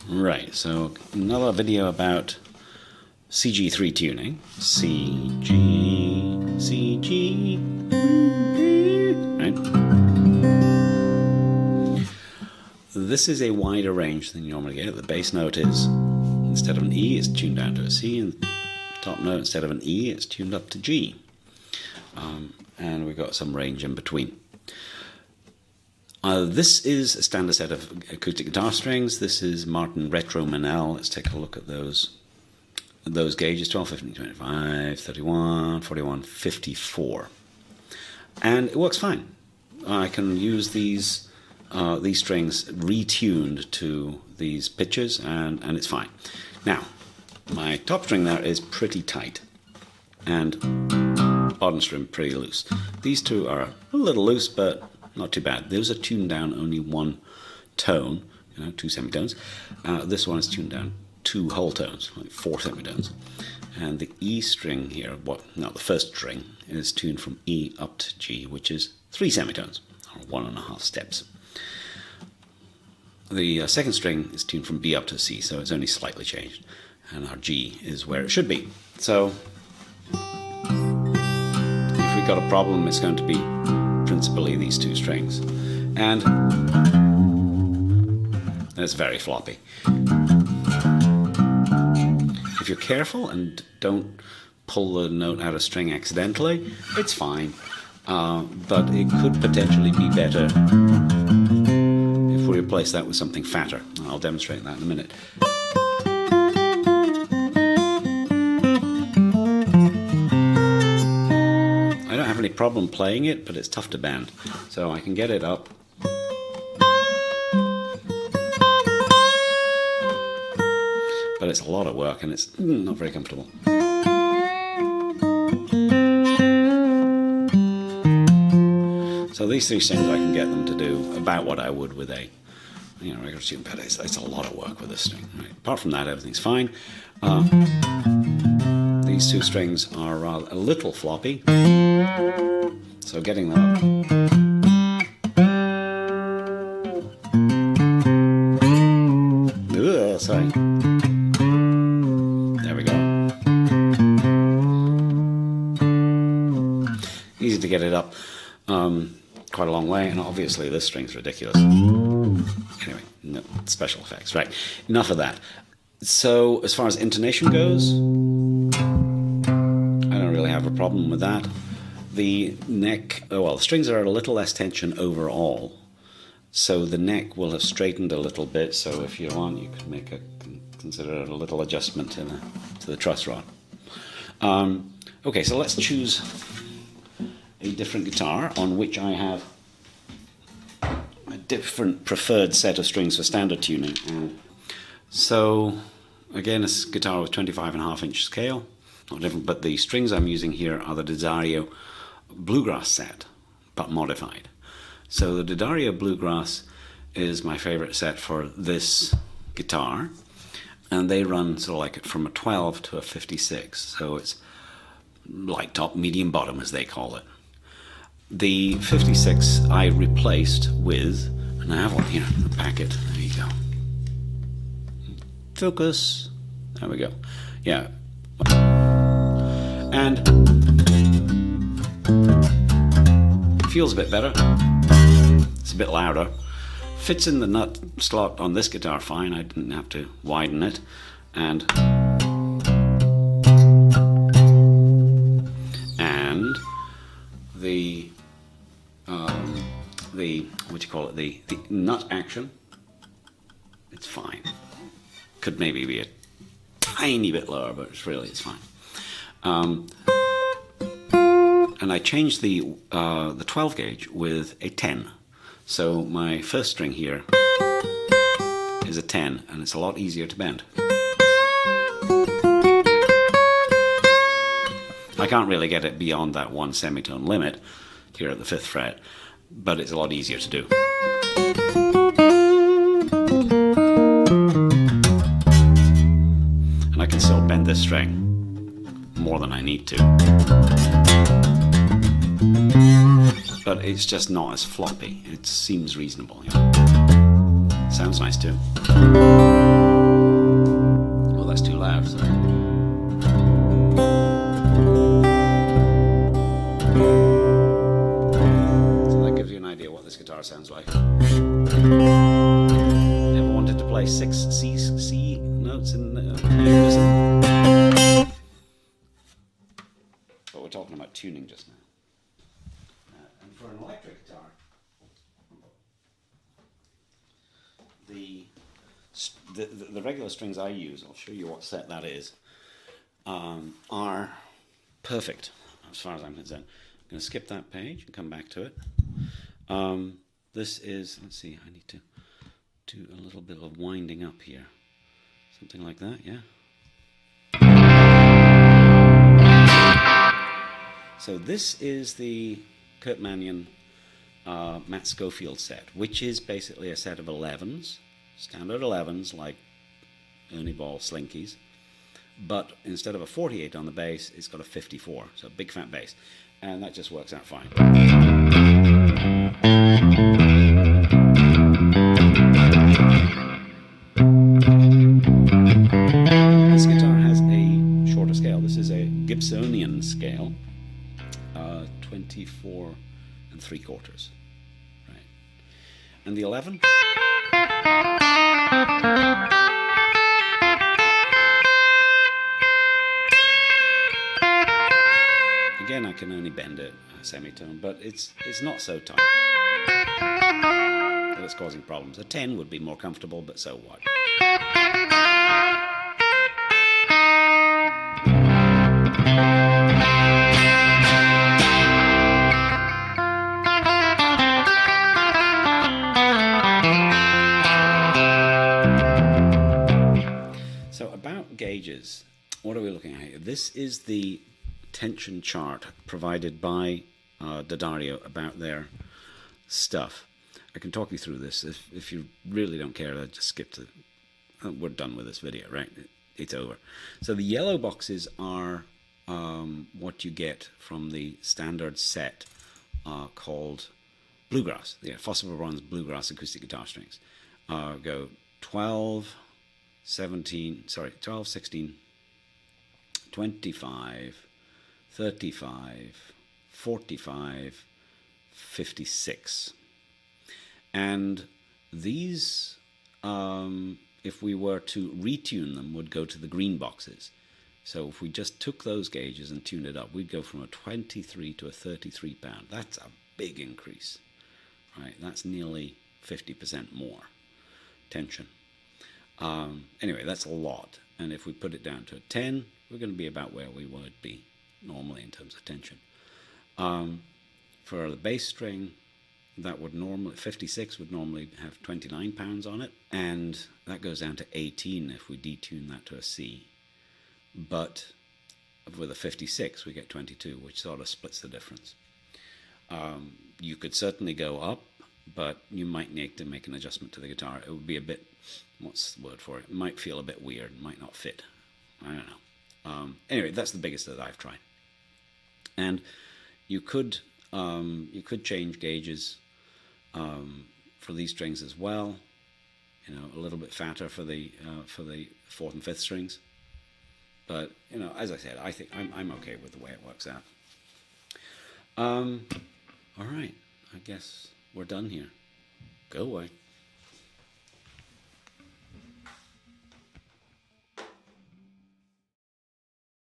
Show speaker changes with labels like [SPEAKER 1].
[SPEAKER 1] Right, so another video about CG3 tuning. CG, right? This is a wider range than you normally get. The bass note is, instead of an E, it's tuned down to a C, and the top note, instead of an E, it's tuned up to G. And we've got some range in between. This is a standard set of acoustic guitar strings. This is Martin Retro Monel. Let's take a look at those gauges: 12, 15, 25, 31, 41, 54. And it works fine. I can use these strings retuned to these pitches, and it's fine. Now, my top string there is pretty tight, and bottom string pretty loose. These two are a little loose, but not too bad. Those are tuned down only one tone, 2 semitones. This one is tuned down 2 whole tones, like 4 semitones. And the E string here, the first string, is tuned from E up to G, which is 3 semitones, or 1.5 steps. The second string is tuned from B up to C, so it's only slightly changed. And our G is where it should be. So if we've got a problem, it's going to be principally these 2 strings, and it's very floppy. If you're careful and don't pull the note out of string accidentally, it's fine, but it could potentially be better if we replace that with something fatter. I'll demonstrate that in a minute. Problem playing it, but it's tough to bend, so I can get it up, but it's a lot of work and it's not very comfortable. So these 3 strings, I can get them to do about what I would with a regular string, but it's a lot of work with this string. Right? Apart from that, everything's fine. These 2 strings are a little floppy, so getting them up. Sorry. There we go. Easy to get it up quite a long way, and obviously this string's ridiculous. Anyway, no special effects. Right, enough of that. So as far as intonation goes, I don't really have a problem with that. The neck, the strings are a little less tension overall, so the neck will have straightened a little bit, so if you want, you could consider a little adjustment to the truss rod. Okay, so let's choose a different guitar on which I have a different preferred set of strings for standard tuning. So again, it's a guitar with 25.5-inch scale, not different, but the strings I'm using here are the D'Addario Bluegrass set, but modified. So the D'Addario Bluegrass is my favorite set for this guitar, and they run sort of like it from a 12 to a 56, so it's light top, medium bottom, as they call it. The 56 I replaced with, and I have one here in the packet. There you go. Focus. There we go. Yeah. And feels a bit better. It's a bit louder. Fits in the nut slot on this guitar fine. I didn't have to widen it. And the nut action, it's fine. Could maybe be a tiny bit lower, but it's fine. And I changed the 12 gauge with a 10. So my first string here is a 10, and it's a lot easier to bend. I can't really get it beyond that 1 semitone limit here at the 5th fret, but it's a lot easier to do. And I can still bend this string more than I need to. But it's just not as floppy. It seems reasonable. Sounds nice too. it's too loud. So. What this guitar sounds like. Ever wanted to play 6 C notes in unison? But we're talking about tuning just now. And for an electric guitar, the regular strings I use, I'll show you what set that is, are perfect as far as I'm concerned. I'm going to skip that page and come back to it. This is, let's see, I need to do a little bit of winding up here. Something like that, yeah. So this is the Curt Mangan Matt Schofield set, which is basically a set of 11s, standard 11s like Ernie Ball Slinkies, but instead of a 48 on the bass, it's got a 54, so a big fat bass, and that just works out fine. This guitar has a shorter scale. This is a Gibsonian scale, 24 3/4, right? And the 11. Again, I can only bend it a semitone, but it's not so tight that it's causing problems. A 10 would be more comfortable, but so what? So about gauges, what are we looking at here? This is the tension chart provided by D'Addario about their stuff. I can talk you through this. If you really don't care, I'll just skip to... we're done with this video, right? It's over. So the yellow boxes are what you get from the standard set called Bluegrass. Yeah, phosphor-bronze Bluegrass acoustic guitar strings. Go 12, 16, 25, 35, 45, 56. And these, if we were to retune them, would go to the green boxes. So if we just took those gauges and tuned it up, we'd go from a 23 to a 33 pound. That's a big increase, right? That's nearly 50% more tension. Anyway, that's a lot. And if we put it down to a 10, we're going to be about where we would be normally in terms of tension. For the bass string, that would normally, 56 would normally have 29 pounds on it, and that goes down to 18 if we detune that to a C. But with a 56, we get 22, which sort of splits the difference. You could certainly go up, but you might need to make an adjustment to the guitar. It would be a bit, what's the word for it? It might feel a bit weird, it might not fit. I don't know. Anyway, that's the biggest that I've tried. And you could change gauges for these strings as well. You know, a little bit fatter for the 4th and 5th strings. But you know, as I said, I think I'm okay with the way it works out. All right, I guess we're done here. Go away.